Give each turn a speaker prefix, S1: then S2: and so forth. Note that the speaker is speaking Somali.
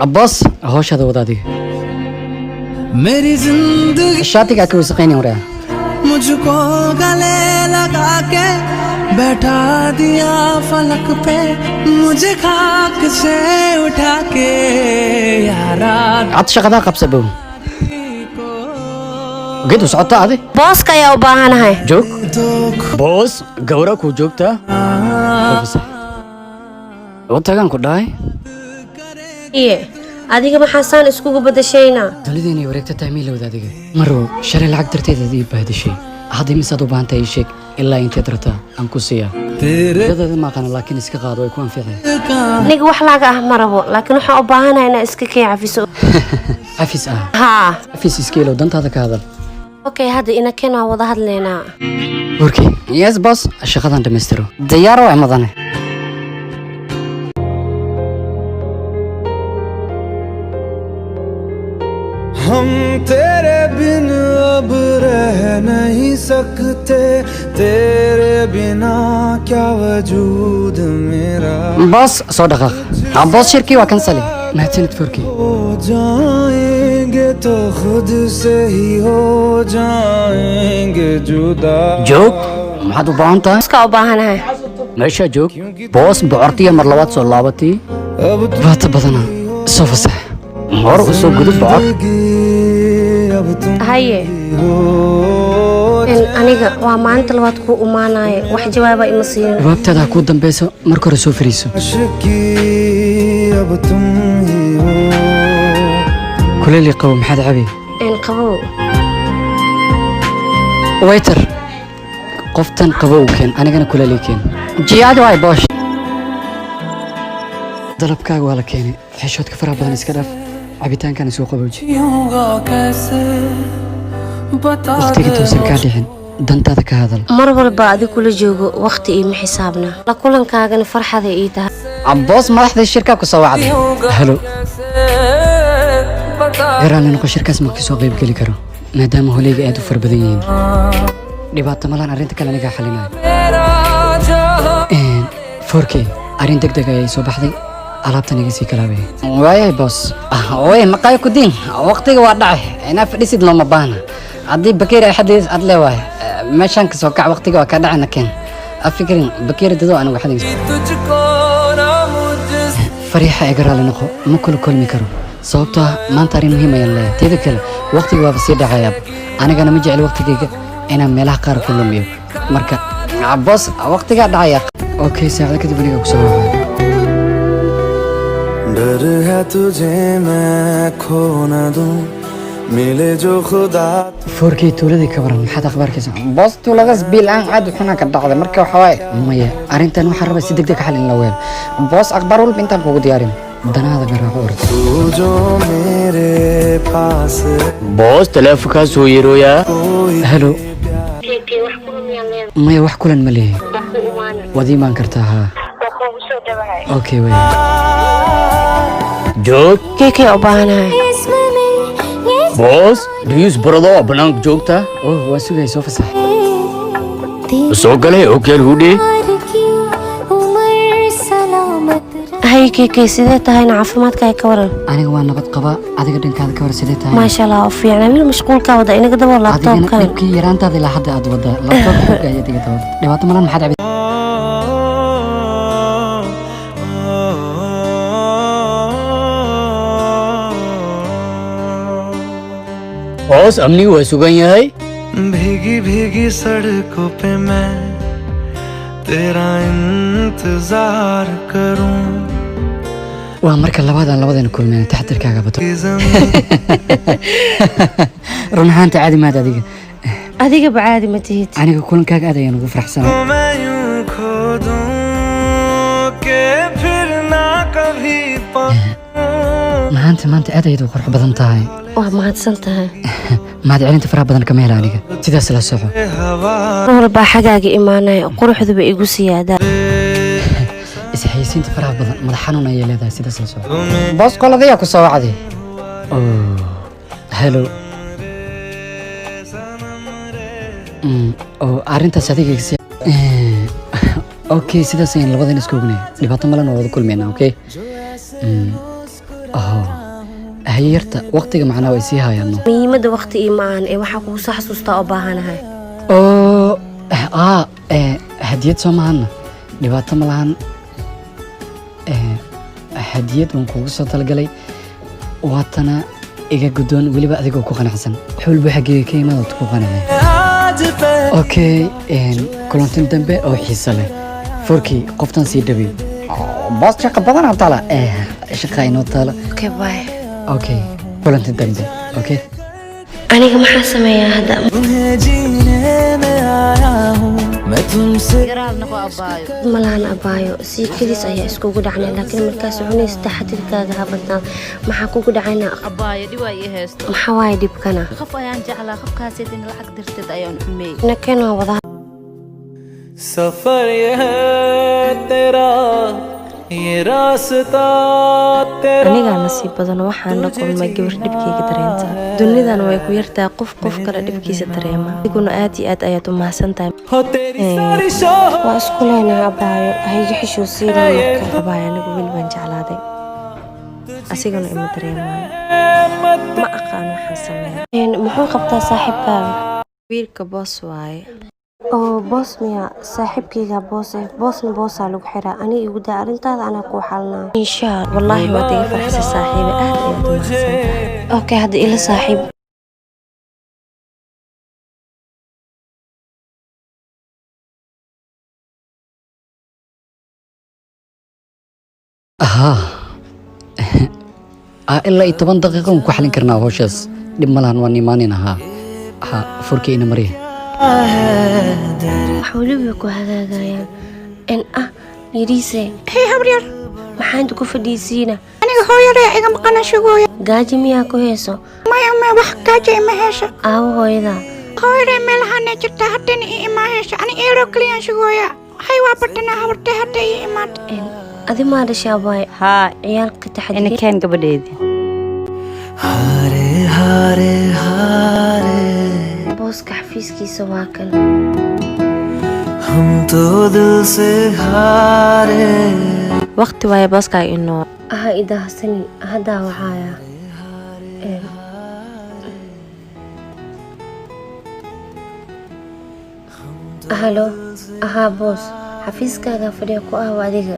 S1: عباس هوش هذا وضعي
S2: मेरी जिंदगी
S1: الشاطئ قاعد يسقيني وراها
S2: मुझको गले लगा के बैठा दिया फलक पे मुझे खाक से उठा के यारा
S1: عطش غدا قبس ابو قد وسعت هذه
S3: booska ayaa u baahanahay
S1: جوك بوس غورك وجوكتا وتاغان كداي
S3: iye adiga maxaasaan iskugu badashaynaa
S1: دليديني وريكتا تعميل وداديga مرو شري العقد ترتيدي بهذا الشيء هذه مساد وبانتا يشيك الا انت ترتا ان كوسيا هذا ما كان لكن اسك قادو يكون فيها
S3: aniga wax laga ah ma rabo laakiin waxaan u baahanahay inaan iska kay cafiso
S1: عفيس
S3: ها
S1: عفيس اسكيلو دنت هذا كهذا
S3: okay hadda ina keenaa wada hadlaynaa
S1: وركي يس بوس الشغلان دمسترو ديارو عمضانه
S2: हम तेरे बिन अब रह नहीं सकते तेरे बिना क्या वजूद मेरा
S1: بوس صدقك عباس شركي وكنسلي ما تنت فركي
S2: हो जाएंगे तो खुद से ही हो जाएंगे जुदा
S1: جوك هذا بانتا
S3: booska u baahanahay
S1: ماشي جوك بوس بعرتي مرلوات صلابتي
S2: अब
S1: بات بدنا صوف صح مر وسو قدب بعض
S2: अब तुम
S3: haye
S2: हो
S3: aniga waa maalinta labaad ku umaanaya wax jawaaba ima siin
S1: jawaabtaada ku dambayso marka hore soo fariiso
S2: आशिकी अब तुम ही हो
S1: kuleel qabo maxaad cabi
S3: in qabow
S1: waiter qoftan qabow keen anigana kuleel keen jiyaad way bosh dalabkaaga waa la keenay xishoodka faraha badan iska dhaaf cabitaankan soo qabowji
S2: होगा कैसे बता
S1: waqtiga toosan ka dhixin dantaada ka hadal
S3: mar walba adiga kula joogo waqti iyo xisaabna la kulankaagana farxada ii tahay
S1: عباس madaxda shirka ku soo wacday halo yaraan noqo shirkaas ma soo qayb gali karo maadaama holeega aad u farbadan yihiin dhibaato malan arinta kale aniga xalinayo forkey arin degdeg ay soo baxday alaabtan iga sii kalaabay waayay boss way maqay ku diin waqtiga waa dhacay ina fadhisid lama baahna hadii bakeer ay xadiis ad leeyahay meeshan ka soo kac waqtiga waa ka dhacayna keen afikirin bakeer dado anigu xadiis
S2: तुझको ना मुझसे
S1: fariixa ay garaal noqo ma kula kulmi karo sababtoo ah maanta arrin muhiim ah leeyahay teeda kale waqtiga waa sii dhacaya anigana ma jecel waqtigayga inaan meelaha qaar ku lumiyo marka boss waqtiga dhacaya okay saacada kadib aniga ku soo waco
S2: डर है तुझे मैं खो न दूं मिले जो खुदा
S1: forkey tuuladii ka waran maxaad akhbaarkiisa boss tuuladaas biilaan aad u xunaa ka dhacday marka waxa waay maya arrintan waxa rabaa si degdeg xal in la weelo boss akhbaar walba intaan kugu diyaarin danaada garaaco orda
S2: तू जो मेरे पास
S1: boss telefonkaas soo yeeroya
S2: कोई
S1: hello
S3: keke wax ku lumiyaan leedahay
S1: maya wax kulan ma leeyahay
S3: ku umaana
S1: waad iimaan kartaa haa
S3: waxaan ugu soo dhawahay
S1: okay way joog
S3: keke u baahanahay
S1: boss dhiyus barado banaank joogta oh waa sugay soo fasax soo galay okay hudhi
S3: hay keke sidee tahayna caafimaadkaaga ka waran
S1: aniga waa nabad qaba adiga dhankaada ka war sidee tahay
S3: maasha allah oo fiican wiil mashquulka wada inaga dabo
S1: adigana
S3: laptopkan
S1: dhibkii yaraantaada ilaa hadda aad wada laptopka ayaad iga dawada dhibaato malan maxaad cabid boss amnigu waa sugan yahay
S2: भीगी भीगी सड़कों पे मैं तेरा इंतजार करूं
S1: waa marka labaadaan labadeena kulmeen taxadirkaaga bato run ahaanta caadi maad adiga
S3: adiga bacaadi ma tihid
S1: aniga kulankaaga aad ayaan ugu faraxsanay
S2: मैं यूं खो दूं के फिर ना कभी
S1: maanta aad ayaad u qurux badan tahay
S3: waa mahadsan tahay
S1: mahad celinta faraha badan kama hela aniga sidaas la soco
S2: हवा
S3: mar walba xagaaga imaanaya quruxduba igu siyaadaa
S1: isxaysiinta faraha badan madax xanuun ayay leedahay sidaas la soco boos qoladaya ku soo wacday hello arrintaas adiga okay sidaas ayaan labadan isku ognay dhibaato malan waa wada kulmeynaa okay oh hayarta waqtiga macnaa way sii hayaano
S3: muhiimadda waqti iyo macaan ee waxaa kugu soo xasuustaa oo baahanahay
S1: oo hadiyad soo mahadna dhibaato ma lahan hadiyad waan kugu soo talagalay waatana iga guddoon weliba adigoo ku qanacsan xulbu xaggeyga ka imaad ku qanacay okay kulantin dambe oo xiiso leh furkii qoftan sii dhabiy boos shaqa badan abtala shaqa inoo taala
S3: okay bye
S1: okay kulantin dambe okay
S3: aniga maxaa sameeyaa hadda
S2: तुम्हें जीने में आया हूँ मैं तुमसे
S3: malaan abaayo siikadiis ayaa iskugu dhacnay laakiin markaas cunaysa taxadirkaaga ha badnaa maxaa kugu dhacayna
S4: abaayo dhib ay ii haysto
S3: maxaa waaye dhibkana
S4: qof ayaan jeclaa qofkaasii in lacag dirteed ayaan xumeeyey
S3: nakeen waa wadaa
S2: सफर ये है तेरा ये रास्ता तेरा
S5: anigaa nasiib badan waxaan la kulmay gabar dhibkayga dareenta dunidana way ku yartaa qof kale dhibkiisa dareema adiguna aad iyo aad ayaad u mahadsantahay
S2: हो तेरी सारी शोहरत
S3: waa isku leenahay abaayo hayga xishoosiina marka
S5: abaayo anigu wiil baan jeclaaday asiguna ima dareemaan ma aqaan waxaan sameeya
S3: muxuu qabtaa saaxiibkaaga
S5: wiilka boos waaye
S3: oo boos miya saaxiibkayga boosna boosaa lagu xiraa aniga igu daa arrintaada anaa kuu xalinaa insha allah
S5: wallaahi waad iga farxisay saaxiibe aad ayaad u mahadsantahay
S3: okay hadda ila saaxiib
S1: ilaa 10 daqiiqo waan ku xalin karnaa hawshaas dhib ma lahan waan imaaninahaa furkii ina mariya
S3: wax weliba ku hagaagayaan yariise hey habryar maxaa inta ku fadhiisiina aniga hooyaday iga maqana shugooya gaaji miyaa ku heeso maya wax gaaja ima heesho aawo hooyaday meelahaana jirta haddana i imaa heesho ani eero kaliyaan shugooya hay waa bartana habartay hadda i imaad adi maa dhashaa baay
S5: haa
S3: ciyaalka taxadii
S5: inikeen gabadheedii
S2: हारे हारे हारे
S3: booska xafiiskiisa waa kan
S2: हम तो दिल से हारे
S5: waqti waaye booskaaga inoo
S3: aha idahasani haddaa waxaaya halo ahaa boos xafiiskaaga fadhiya ku ahwa adiga